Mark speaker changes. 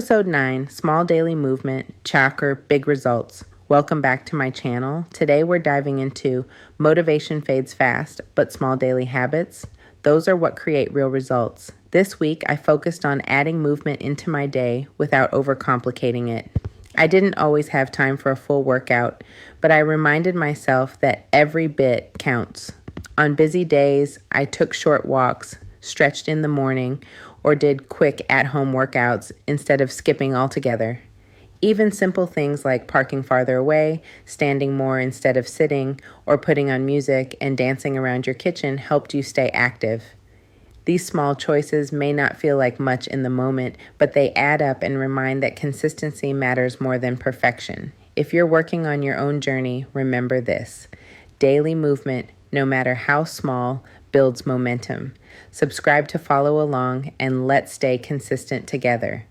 Speaker 1: Episode 9, Small Daily Movement, Chakra, Big Results. Welcome back to my channel. Today we're diving into motivation fades fast, but small daily habits. Those are what create real results. This week I focused on adding movement into my day without overcomplicating it. I didn't always have time for a full workout, but I reminded myself that every bit counts. On busy days, I took short walks, stretched in the morning, or did quick at-home workouts instead of skipping altogether. Even simple things like parking farther away, standing more instead of sitting, or putting on music and dancing around your kitchen helped you stay active. These small choices may not feel like much in the moment, but they add up and remind that consistency matters more than perfection. If you're working on your own journey, remember this: daily movement, no matter how small, builds momentum. Subscribe to follow along, and let's stay consistent together.